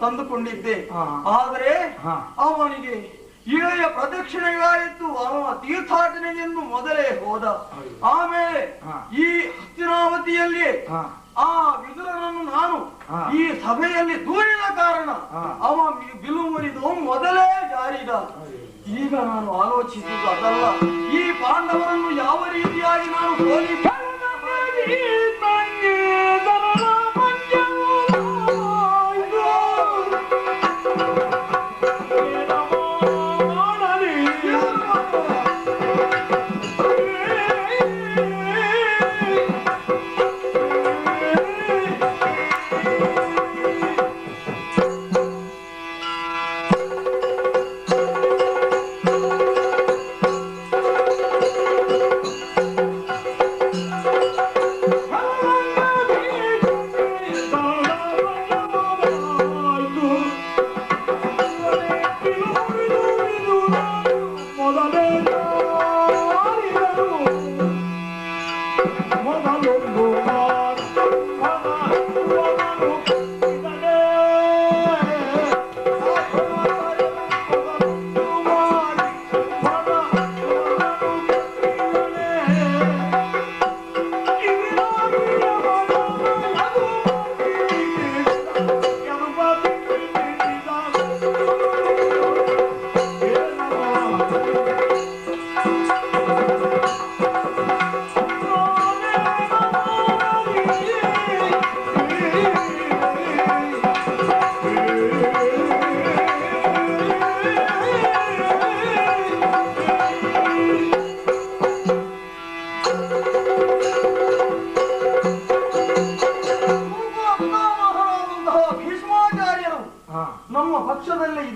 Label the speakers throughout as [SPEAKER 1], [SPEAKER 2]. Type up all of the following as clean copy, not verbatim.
[SPEAKER 1] ತಂದುಕೊಂಡಿದ್ದೆ. ಆದರೆ ಅವನಿಗೆ ಇಳೆಯ ಪ್ರದಕ್ಷಿಣೆಗಾಯಿತು. ಅವ ತೀರ್ಥಾಟನೆಯನ್ನು ಮೊದಲೇ ಹೋದ. ಆಮೇಲೆ ಈ ಹಸ್ತಿನಾವತಿಯಲ್ಲಿ ಆ ವಿದುರನನ್ನು ನಾನು ಈ ಸಭೆಯಲ್ಲಿ ದೂರಿದ ಕಾರಣ ಅವ ಬಿಲು ಮುರಿದು ಮೊದಲೇ ಜಾರಿದ. ಈಗ ನಾನು ಆಲೋಚಿಸುವುದು ಅದಲ್ಲ, ಈ ಪಾಂಡವರನ್ನು ಯಾವ ರೀತಿಯಾಗಿ ನಾನು ಸೋಲಿಸಿ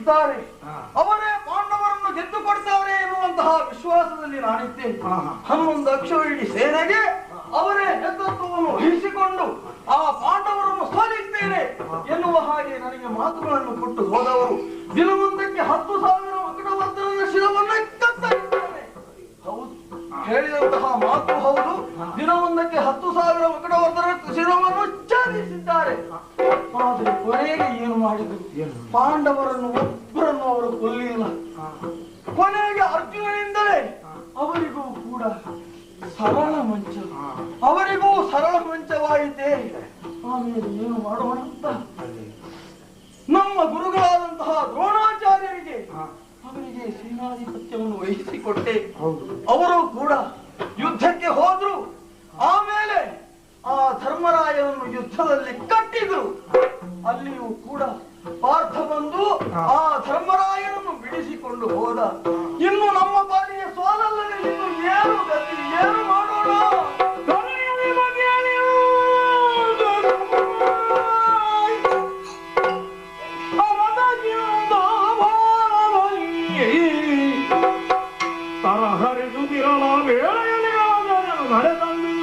[SPEAKER 1] ಇದ್ದಾರೆ, ಅವರೇ ಪಾಂಡವರನ್ನು ಗೆದ್ದು ಕೊಡ್ತಾರೆ ಎನ್ನುವಂತಹ ವಿಶ್ವಾಸದಲ್ಲಿ ನಾನಿದ್ದೇನೆ. 11 ಅಕ್ಷೋಹಿಣಿ ಸೇನೆಗೆ ಅವರೇ ನೇತೃತ್ವವನ್ನು ವಹಿಸಿಕೊಂಡು ಆ ಪಾಂಡವರನ್ನು ಸೋಲಿಸ್ತೇನೆ ಎನ್ನುವ ಹಾಗೆ ನನಗೆ ಮಾತುಗಳನ್ನು ಕೊಟ್ಟು ಹೋದವರು ದಿನವೊಂದಕ್ಕೆ 10,000 ಮಕಟವರ್ಧನನ ಶಿರವನ್ನು ಕತ್ತರಿಸಿದ್ದಾರೆ. ಹೌದು, ಹೇಳಿದಂತಹ ಮಾತು ಹೌದು. ದಿನವೊಂದಕ್ಕೆ 10,000 ಮಕಟವರ್ಧನ ಶಿರವನ್ನು ಛೇದಿಸಿದ್ದಾರೆ. ಆದರೆ ಕೊನೆಗೆ ಏನು ಮಾಡಿದರು? ಪಾಂಡವರನ್ನು ಒಬ್ಬರನ್ನು ಅವರು ಕೊಲ್ಲಿಲ್ಲ. ಕೊನೆಗೆ ಅರ್ಜುನನಿಂದಲೇ ಅವರಿಗೂ ಕೂಡ ಸರಳ ಮಂಚ, ಅವರಿಗೂ ಸರಳ ಮಂಚವಾಯಿತೆ. ಆಮೇಲೆ ಏನು ಮಾಡೋಣ ಅಂತ ನಮ್ಮ ಗುರುಗಳಾದಂತಹ ದ್ರೋಣಾಚಾರ್ಯರಿಗೆ ಅವರಿಗೆ ಸೇನಾಧಿಪತ್ಯವನ್ನು ವಹಿಸಿಕೊಟ್ಟೆ. ಅವರು ಕೂಡ ಯುದ್ಧಕ್ಕೆ ಹೋದ್ರು. ಆಮೇಲೆ ಆ ಧರ್ಮರಾಯನನ್ನು ಯುದ್ಧದಲ್ಲಿ ಕಟ್ಟಿದ್ರು. ಅಲ್ಲಿಯೂ ಕೂಡ ಪಾರ್ಥ ಬಂದು ಆ ಧರ್ಮರಾಯನನ್ನು ಬಿಡಿಸಿಕೊಂಡು ಹೋದ. ಇನ್ನು ನಮ್ಮ ಬಾರಿಗೆ ಸೋಲಲ್ಲದೆ ಇನ್ನು ಏನು ಗತಿ, ಏನು ಮಾಡೋಣ?
[SPEAKER 2] ಹರಿಸುತ್ತಿರಲ ವೇಳೆಯಲ್ಲಿ ನಡೆದಲ್ಲಿ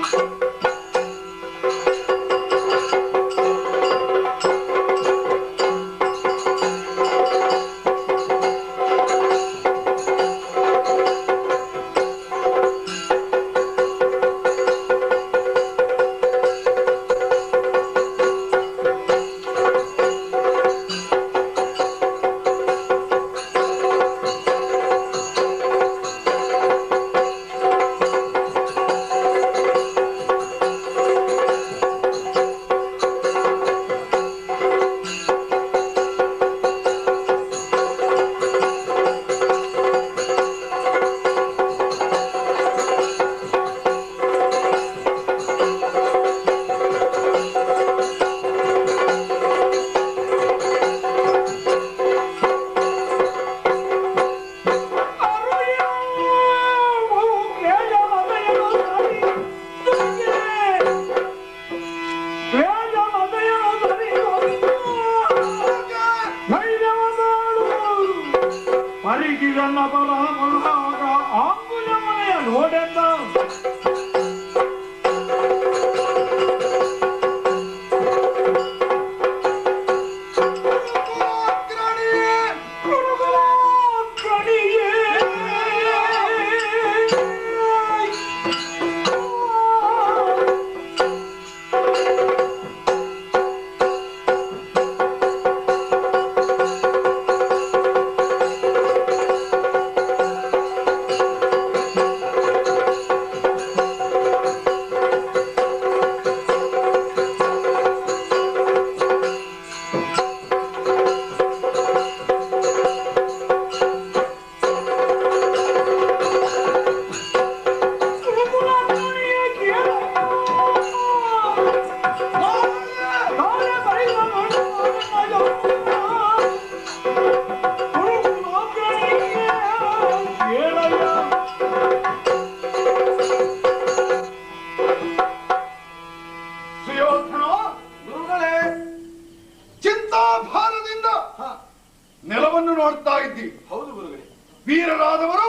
[SPEAKER 3] ನೆಲವನ್ನು ನೋಡ್ತಾ ಇದ್ದೀವಿ.
[SPEAKER 1] ಹೌದು ಗುರುಗಳೇ.
[SPEAKER 3] ವೀರರಾದವರು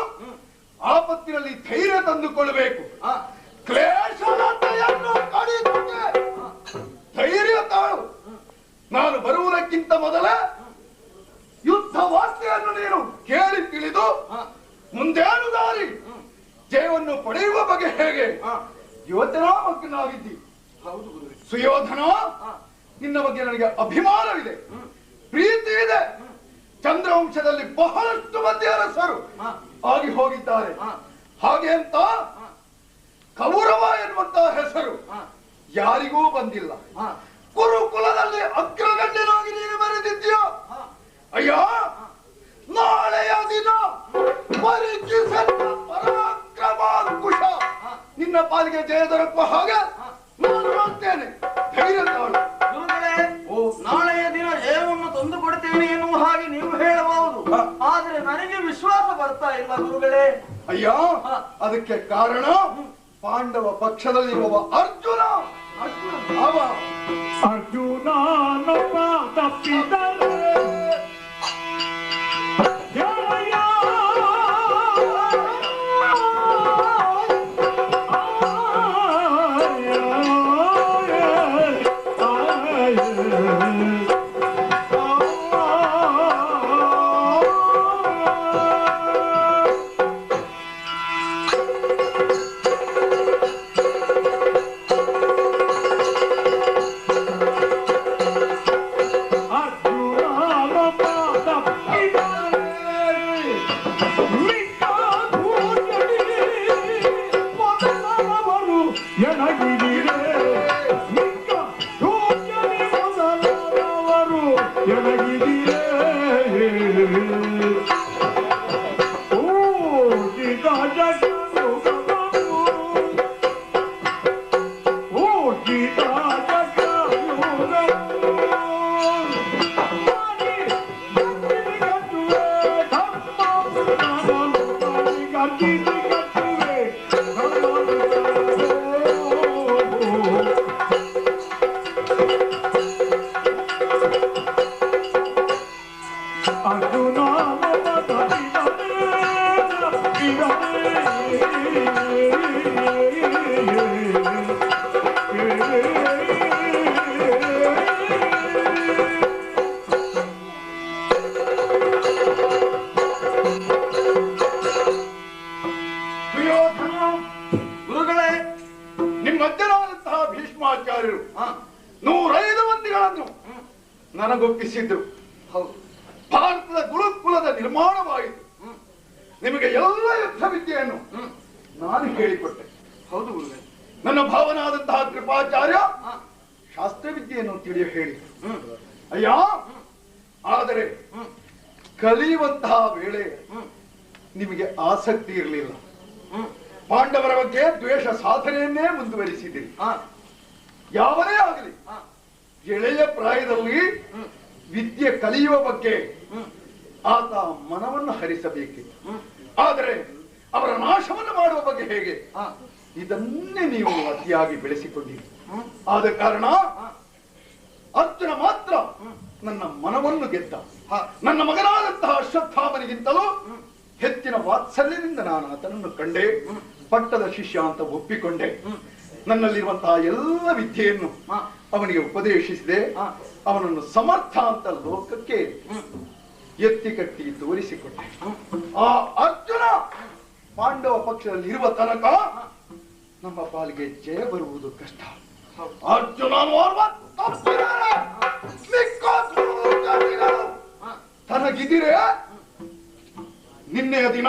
[SPEAKER 3] ಆಪತ್ತಿನಲ್ಲಿ ಧೈರ್ಯ ತಂದುಕೊಳ್ಳಬೇಕು. ಕ್ಲೇಶಲತೆಯನ್ನು ಕಡಿದುಗೆ ಧೈರ್ಯ ತಾಳು. ನಾನು ಬರುವುದಕ್ಕಿಂತ ಮೊದಲೇ ಯುದ್ಧ ವಾರ್ತೆಯನ್ನು ನೀನು ಕೇಳಿ ತಿಳಿದು ಮುಂದೇನು ದಾರಿ, ಜಯವನ್ನು ಪಡೆಯುವ ಬಗೆ ಹೇಗೆ ಯೋಚನಾ ಮಗ್ನಾಗಿದ್ದಿ.
[SPEAKER 1] ಹೌದು ಗುರುಗಳೇ.
[SPEAKER 3] ಸುಯೋಧನ, ನಿನ್ನ ಬಗ್ಗೆ ನನಗೆ ಅಭಿಮಾನವಿದೆ, ಪ್ರೀತಿ ಇದೆ. ಚಂದ್ರವಂಶದಲ್ಲಿ ಬಹಳಷ್ಟು ಮಂದಿ ಅರಸರು ಆಗಿ ಹೋಗಿದ್ದಾರೆ. ಹಾಗೆ ಅಂತ ಕೌರವ ಎನ್ನುವಂತಹ ಹೆಸರು ಯಾರಿಗೂ ಬಂದಿಲ್ಲ. ಕುರುಕುಲದಲ್ಲಿ ಅಗ್ರಗಣ್ಯನಾಗಿ ನೀನು ಮೆರೆದಿದ್ದೀಯೋ. ಅಯ್ಯ, ನಾಳೆಯ ದಿನ ಪರಾಕ್ರಮಾಂಕುಶ ನಿನ್ನ ಪಾಲಿಗೆ ಜಯ ದೊರಕುವ ಹಾಗೆ ನಾನು ಮಾಡ್ತೇನೆ. ಧೈರ್ಯ ತಾಳು.
[SPEAKER 1] ಗುರುಗಳೇ, ನಾಳೆಯ ದಿನ ಜಯವನ್ನು ತಂದು ಕೊಡ್ತೇನೆ ಎನ್ನುವ ಹಾಗೆ ನೀವು ಹೇಳಬಹುದು. ಆದ್ರೆ ನನಗೆ ವಿಶ್ವಾಸ ಬರ್ತಾ ಇಲ್ಲ ಗುರುಗಳೇ.
[SPEAKER 3] ಅಯ್ಯ, ಅದಕ್ಕೆ ಕಾರಣ ಪಾಂಡವ ಪಕ್ಷದಲ್ಲಿರುವ ಅರ್ಜುನ.
[SPEAKER 2] ಅರ್ಜುನ ತಪ್ಪಿದರೆ
[SPEAKER 3] ಅಜ್ಜನಾದಂತಹ ಭೀಷ್ಮಾಚಾರ್ಯರು 105 ಮಂದಿಗಳನ್ನು ನನಗೊಪ್ಪಿಸಿದ್ರು.
[SPEAKER 1] ಹೌದು.
[SPEAKER 3] ಭಾರತದ ಗುರುಕುಲದ ನಿರ್ಮಾಣವಾಯಿತು. ನಿಮಗೆ ಎಲ್ಲ ಯುದ್ಧ ವಿದ್ಯೆಯನ್ನು ನಾನು ಹೇಳಿಕೊಟ್ಟೆ.
[SPEAKER 1] ಹೌದು ಗುರುಗಳೇ.
[SPEAKER 3] ನನ್ನ ಭಾವನಾದಂತಹ ಕೃಪಾಚಾರ್ಯ ಶಾಸ್ತ್ರವಿದ್ಯೆಯನ್ನು ತಿಳಿಯ ಹೇಳಿದ್ರು. ಅಯ್ಯ, ಆದರೆ ಕಲಿಯುವಂತಹ ವೇಳೆ ನಿಮಗೆ ಆಸಕ್ತಿ ಇರಲಿಲ್ಲ. ಪಾಂಡವರ ಬಗ್ಗೆ ದ್ವೇಷ ಸಾಧನೆಯನ್ನೇ ಮುಂದುವರಿಸಿದಿರಿ. ಯಾವನೇ ಆಗಲಿ ಎಳೆಯ ಪ್ರಾಯದಲ್ಲಿ ವಿದ್ಯೆ ಕಲಿಯುವ ಬಗ್ಗೆ ಆತ ಮನವನ್ನು ಹರಿಸಬೇಕಿತ್ತು. ಆದರೆ ಅವರ ನಾಶವನ್ನು ಮಾಡುವ ಬಗ್ಗೆ ಹೇಗೆ, ಇದನ್ನೇ ನೀವು ಅತಿಯಾಗಿ ಬೆಳೆಸಿಕೊಂಡಿರಿ. ಆದ ಕಾರಣ ಅರ್ಜುನ ಮಾತ್ರ ನನ್ನ ಮನವನ್ನು ಗೆದ್ದ. ನನ್ನ ಮಗನಾದಂತಹ ಅಶ್ವತ್ಥಾಮನಿಗಿಂತಲೂ ಹೆಚ್ಚಿನ ವಾತ್ಸಲ್ಯದಿಂದ ನಾನು ಆತನನ್ನು ಕಂಡೆ, ಪಟ್ಟದ ಶಿಷ್ಯ ಅಂತ ಒಪ್ಪಿಕೊಂಡೆ. ನನ್ನಲ್ಲಿರುವಂತಹ ಎಲ್ಲ ವಿದ್ಯೆಯನ್ನು ಅವನಿಗೆ ಉಪದೇಶಿಸಿದೆ. ಅವನನ್ನು ಸಮರ್ಥ ಅಂತ ಲೋಕಕ್ಕೆ ಎತ್ತಿ ಕಟ್ಟಿ ತೋರಿಸಿಕೊಟ್ಟೆ. ಆ ಅರ್ಜುನ ಪಾಂಡವ ಪಕ್ಷದಲ್ಲಿ ಇರುವ ತನಕ ನಮ್ಮ ಪಾಲಿಗೆ ಜಯ ಬರುವುದು ಕಷ್ಟ. ಅರ್ಜುನ ತನಗಿದಿರೆ ನಿನ್ನೆಯ ದಿನ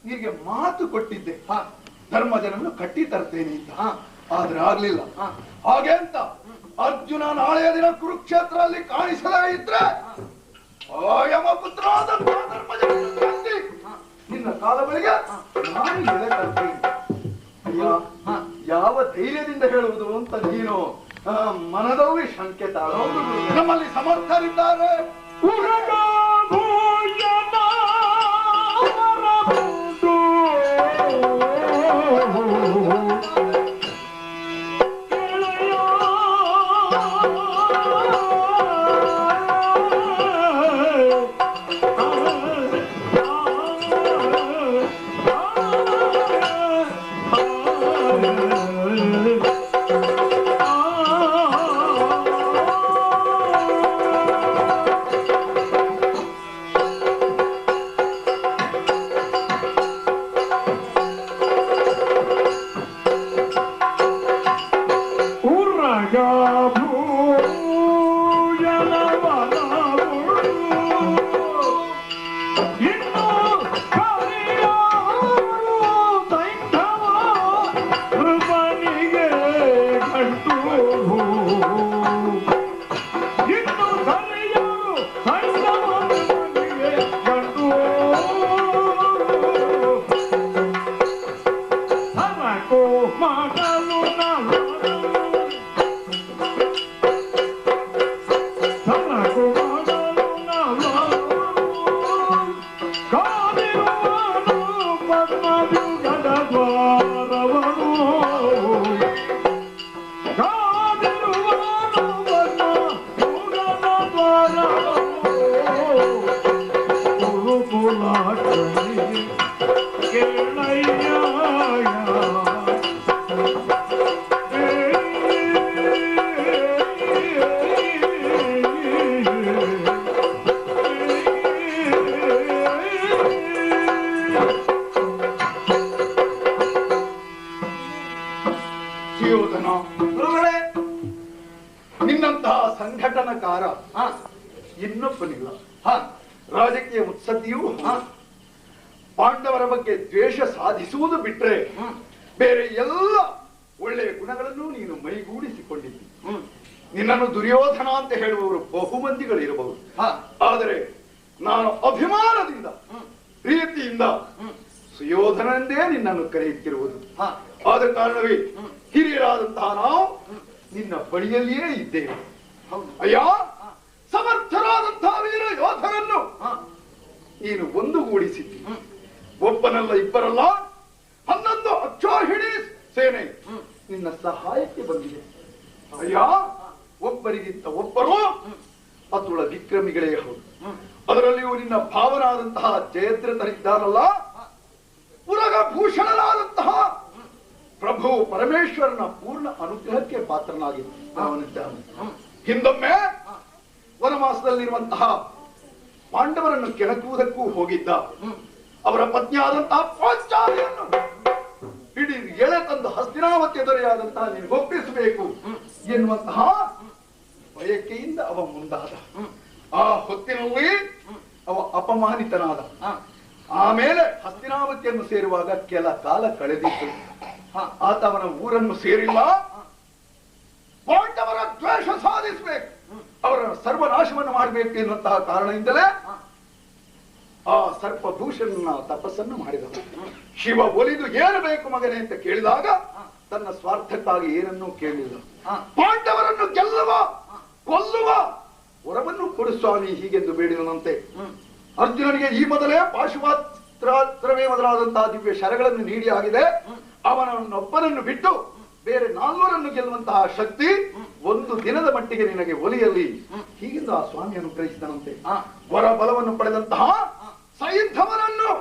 [SPEAKER 3] ನಿನಗೆ ಮಾತು ಕೊಟ್ಟಿದ್ದೆ, ಧರ್ಮಜನನ್ನು ಕಟ್ಟಿ ತರ್ತೇನೆ ಅಂತ. ಆದ್ರೆ ಆಗ್ಲಿಲ್ಲ. ಹಾಗೆ ಅಂತ ಅರ್ಜುನ ನಾಳೆಯ ದಿನ ಕುರುಕ್ಷೇತ್ರದಲ್ಲಿ ಕಾಣಿಸಲೇ ಇದ್ರೆ ಯಮ ಪುತ್ರಾದ ಧರ್ಮಜನನ್ನು ಕಟ್ಟಿ ನಿನ್ನ ಕಾಲ ಬಳಿಗೆ ನಾನು ಎಳೆ ತರ್ತೇನೆ. ಯಾವ ಧೈರ್ಯದಿಂದ ಹೇಳುವುದು ಅಂತ ನೀನು ಮನದಲ್ಲಿ ಶಂಕೆ ತಾಳೋದು. ನಮ್ಮಲ್ಲಿ ಸಮರ್ಥರಿದ್ದಾರೆ. ನಿನ್ನಂತಹ ಸಂಘಟನಕಾರ ಇನ್ನೊಬ್ಬನಿಲ್ಲ. ರಾಜಕೀಯ ಮುತ್ಸದ್ದಿಯೂ ಪಾಂಡವರ ಬಗ್ಗೆ ದ್ವೇಷ ಸಾಧಿಸುವುದು ಬಿಟ್ರೆ ಬೇರೆ ಎಲ್ಲ ಒಳ್ಳೆಯ ಗುಣಗಳನ್ನು ನೀನು ಮೈಗೂಡಿಸಿಕೊಂಡಿದ್ದಿ. ನಿನ್ನನ್ನು ದುರ್ಯೋಧನ ಅಂತ ಹೇಳುವವರು ಬಹುಮಂದಿಗಳಿರಬಹುದು. ಆದರೆ ನಾನು ಅಭಿಮಾನದಿಂದ ಪ್ರೀತಿಯಿಂದ ಸುಯೋಧನಂದೇ ನಿನ್ನನ್ನು ಕರೆಯುತ್ತಿರುವುದು. ಆದ ಕಾರಣವೇ ಹಿರಿಯರಾದಂತಹ ನಾವು ನಿನ್ನ ಬಳಿಯಲ್ಲಿಯೇ ಇದ್ದೇವೆ. ಅಯ್ಯ, ಸಮರ್ಥರಾದಂತಹ ವೀರ ಯೋಧರನ್ನು ನೀನು ಒಂದುಗೂಡಿಸಿದ್ದಿ. ಒಬ್ಬನಲ್ಲ, ಇಬ್ಬರಲ್ಲ, 11 ಅಕ್ಷೋಹಿಣಿ ಸೇನೆ ನಿನ್ನ ಸಹಾಯಕ್ಕೆ ಬಂದಿದೆ. ಅಯ್ಯ, ಒಬ್ಬರಿಗಿಂತ ಒಬ್ಬರು ಅತುಳ ವಿಕ್ರಮಿಗಳೇ ಹೌದು. ಅದರಲ್ಲಿಯೂ ನಿನ್ನ ಭಾವನಾದಂತಹ ಜಯದ್ರಥರಿದ್ದಾರಲ್ಲ, ಪುರಗಭೂಷಣರಾದಂತಹ ಪ್ರಭು ಪರಮೇಶ್ವರನ ಪೂರ್ಣ ಅನುಗ್ರಹಕ್ಕೆ ಪಾತ್ರನಾಗಿದ್ದಾನೆ. ಹಿಂದೊಮ್ಮೆ ವನವಾಸದಲ್ಲಿರುವಂತಹ ಪಾಂಡವರನ್ನು ಕೆಣಕುವುದಕ್ಕೂ ಹೋಗಿದ್ದ. ಅವರ ಪತ್ನಿಯಾದಂತಹ ಪಾಂಚಾಲಿಯನ್ನು ಇಡೀ ಎಳೆ ತಂದು ಹಸ್ತಿನಾವತಿಯ ದೊರೆಯಾದಂತಹ ನಿನಗೊಪ್ಪಿಸಬೇಕು ಎನ್ನುವಂತಹ ಬಯಕೆಯಿಂದ ಅವ ಮುಂದಾದ. ಆ ಹೊತ್ತಿನಲ್ಲಿ ಅವ ಅಪಮಾನಿತನಾದ. ಆಮೇಲೆ ಹಸ್ತಿನಾವತಿಯನ್ನು ಸೇರುವಾಗ ಕೆಲ ಕಾಲ ಕಳೆದಿತ್ತು. ಆತ ಅವನ ಊರನ್ನು ಸೇರಿಲ್ಲ. ಪಾಂಡವರ ದ್ವೇಷ ಸಾಧಿಸಬೇಕು, ಅವರ ಸರ್ವನಾಶವನ್ನು ಮಾಡಬೇಕು ಎನ್ನುವಂತಹ ಕಾರಣದಿಂದಲೇ ಆ ಸರ್ಪಭೂಷಣ ತಪಸ್ಸನ್ನು ಮಾಡಿದವರು. ಶಿವ ಒಲಿದು ಏನು ಬೇಕು ಮಗನೇ ಅಂತ ಕೇಳಿದಾಗ ತನ್ನ ಸ್ವಾರ್ಥಕ್ಕಾಗಿ ಏನನ್ನೂ ಕೇಳಲಿಲ್ಲ. ಪಾಂಡವರನ್ನು ಗೆಲ್ಲುವ ಕೊಲ್ಲುವ ವರವನ್ನು ಕೊಡು ಸ್ವಾಮಿ ಹೀಗೆಂದು ಬೇಡಿದನಂತೆ. ಅರ್ಜುನನಿಗೆ ಈ ಮೊದಲೇ ಪಾಶುಪಾತ್ರವೇ ಮೊದಲಾದಂತಹ ದಿವ್ಯ ಶರಗಳನ್ನು ನೀಡಿ ಆಗಿದೆ. ಅವನನ್ನೊಬ್ಬನನ್ನು ಬಿಟ್ಟು ಬೇರೆ 400ರನ್ನು ಗೆಲ್ಲುವಂತಹ ಶಕ್ತಿ ಒಂದು ದಿನದ ಮಟ್ಟಿಗೆ ನಿನಗೆ ಒಲಿಯಲ್ಲಿ ಹೀಗೆಂದು ಆ ಸ್ವಾಮಿ ಅನುಗ್ರಹಿಸಿದನಂತೆ. ವರ ಬಲವನ್ನು ಪಡೆದಂತಹ ಸೈಂಧವನನ್ನು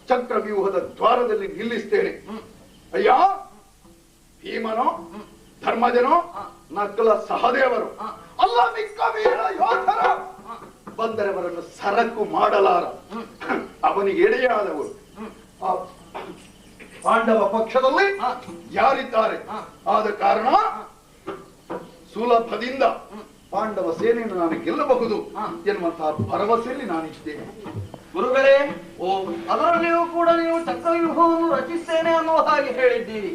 [SPEAKER 3] ಚಕ್ರವ್ಯೂಹದ ದ್ವಾರದಲ್ಲಿ ನಿಲ್ಲಿಸ್ತೇನೆ. ಅಯ್ಯ, ಭೀಮನೋ ಧರ್ಮಜನೋ ನಕಲ ಸಹದೇವರು ಅಲ್ಲ, ಮಿಕ್ಕ ವೀರ ಯೋಧರ ಬಂದರೆ ಅವರನ್ನು ಸರಕು ಮಾಡಲಾರ. ಅವನಿಗೆ ಎಡೆಯಾದವರು ಆ ಪಾಂಡವ ಪಕ್ಷದಲ್ಲಿ ಯಾರಿದ್ದಾರೆ. ಆದ ಕಾರಣ ಸುಲಭದಿಂದ ಪಾಂಡವ ಸೇನೆಯನ್ನು ನಾನು ಗೆಲ್ಲಬಹುದು ಎನ್ನುವಂತಹ ಭರವಸೆಯಲ್ಲಿ ನಾನಿದ್ದೇನೆ.
[SPEAKER 1] ಗುರುಗಳೇ, ಅದರಲ್ಲಿಯೂ ಕೂಡ ನೀವು ಚಕ್ರವ್ಯೂಹವನ್ನು ರಚಿಸ್ತೇನೆ ಅನ್ನುವ ಹಾಗೆ ಹೇಳಿದ್ದೀರಿ.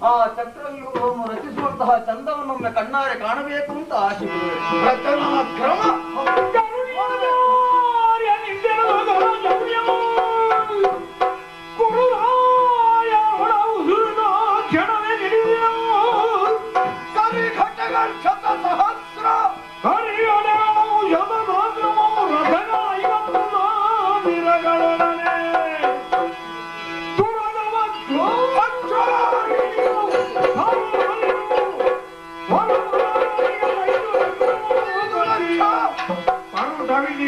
[SPEAKER 1] ಆ ಚಕ್ರವ್ಯೂಹವನ್ನು ರಚಿಸುವಂತಹ ಚಂದವನ್ನೊಮ್ಮೆ ಕಣ್ಣಾರೆ ಕಾಣಬೇಕು ಅಂತ ಆಶೆ.
[SPEAKER 3] ರಚನಾ ಕ್ರಮ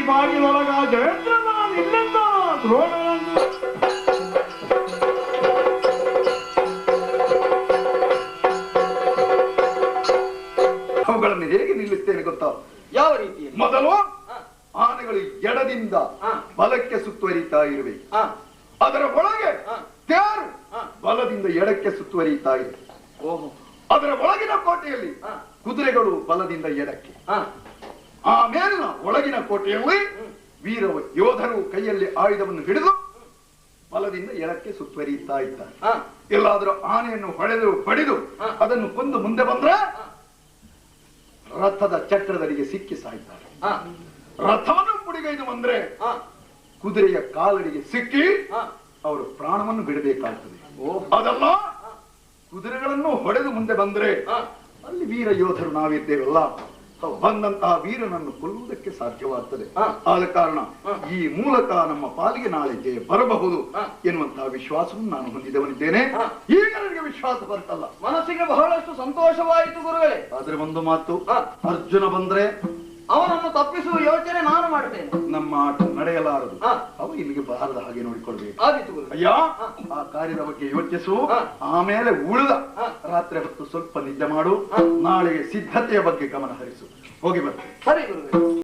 [SPEAKER 2] ಬಾಗಿಲೊಳಗ ಜಯೇಂದ್ರನ ಇಲ್ಲಿಂದ ದ್ರೋಣನನ್ನು
[SPEAKER 3] ಅವುಗಳನ್ನು ಹೇಗೆ ನಿಲ್ಲಿಸ್ತೇನೆ ಗೊತ್ತಾ?
[SPEAKER 1] ಯಾವ ರೀತಿ?
[SPEAKER 3] ಮೊದಲು ಆನೆಗಳು ಎಡದಿಂದ ಬಲಕ್ಕೆ ಸುತ್ತುವರಿತಾ ಇರುವೆ. ಅದರ ಒಳಗೆ ತೇರು ಬಲದಿಂದ ಎಡಕ್ಕೆ ಸುತ್ತುವರಿತಾ ಇದೆ. ಅದರ ಒಳಗಿನ ಕೋಟೆಯಲ್ಲಿ ಕುದುರೆಗಳು ಬಲದಿಂದ ಎಡಕ್ಕೆ. ಆಮೇಲಿನ ಒಳಗಿನ ಕೋಟೆಯಲ್ಲಿ ವೀರ ಯೋಧರು ಕೈಯಲ್ಲಿ ಆಯುಧವನ್ನು ಹಿಡಿದು ಬಲದಿಂದ ಎಡಕ್ಕೆ ಸುತ್ತುವರಿಯುತ್ತಾ ಇದ್ದಾರೆ. ಎಲ್ಲಾದರೂ ಆನೆಯನ್ನು ಹೊಡೆದು ಬಡಿದು ಅದನ್ನು ಕೊಂದು ಮುಂದೆ ಬಂದ್ರೆ ರಥದ ಚಕ್ರದಡಿಗೆ ಸಿಕ್ಕಿ ಸಾಯ್ತಾರೆ. ರಥವನ್ನು ಪುಡಿಗೈದು ಬಂದ್ರೆ ಕುದುರೆಯ ಕಾಲಡಿಗೆ ಸಿಕ್ಕಿ ಅವರು ಪ್ರಾಣವನ್ನು ಬಿಡಬೇಕಾಗ್ತದೆ. ಅದಲ್ಲ, ಕುದುರೆಗಳನ್ನು ಹೊಡೆದು ಮುಂದೆ ಬಂದ್ರೆ ಅಲ್ಲಿ ವೀರ ಯೋಧರು ನಾವಿದ್ದೇವಲ್ಲ, ಬಂದಂತಹ ವೀರನನ್ನು ಕೊಲ್ಲುವುದಕ್ಕೆ ಸಾಧ್ಯವಾಗ್ತದೆ. ಆದ ಕಾರಣ ಈ ಮೂಲಕ ನಮ್ಮ ಪಾಲಿಗೆ ನಾಳೆ ಜಯ ಬರಬಹುದು ಎನ್ನುವಂತಹ ವಿಶ್ವಾಸವನ್ನು ನಾನು ಹೊಂದಿದವನಿದ್ದೇನೆ. ಈಗ ನನಗೆ ವಿಶ್ವಾಸ ಬರ್ತಲ್ಲ,
[SPEAKER 1] ಮನಸ್ಸಿಗೆ ಬಹಳಷ್ಟು ಸಂತೋಷವಾಯಿತು ಗುರುಗಳೇ.
[SPEAKER 3] ಆದ್ರೆ ಒಂದು ಮಾತು, ಅರ್ಜುನ ಬಂದ್ರೆ
[SPEAKER 1] ಅವನನ್ನು ತಪ್ಪಿಸುವ ಯೋಚನೆ ನಾನು ಮಾಡ್ತೇನೆ.
[SPEAKER 3] ನಮ್ಮ ಆಟ ನಡೆಯಲಾರದು. ಅವ ಇಲ್ಲಿಗೆ ಬಾರದ ಹಾಗೆ ನೋಡಿಕೊಳ್ಬೇಕು. ಅಯ್ಯ, ಆ ಕಾರ್ಯದ ಬಗ್ಗೆ ಯೋಚಿಸು. ಆಮೇಲೆ ಉಳಿದ ರಾತ್ರಿ ಹೊತ್ತು ಸ್ವಲ್ಪ ನಿದ್ದೆ ಮಾಡು. ನಾಳೆಗೆ ಸಿದ್ಧತೆಯ ಬಗ್ಗೆ ಗಮನ ಹರಿಸು. ಹೋಗಿ ಬರ್ತೇನೆ.
[SPEAKER 1] ಸರಿ ಗುರುಗಳೇ.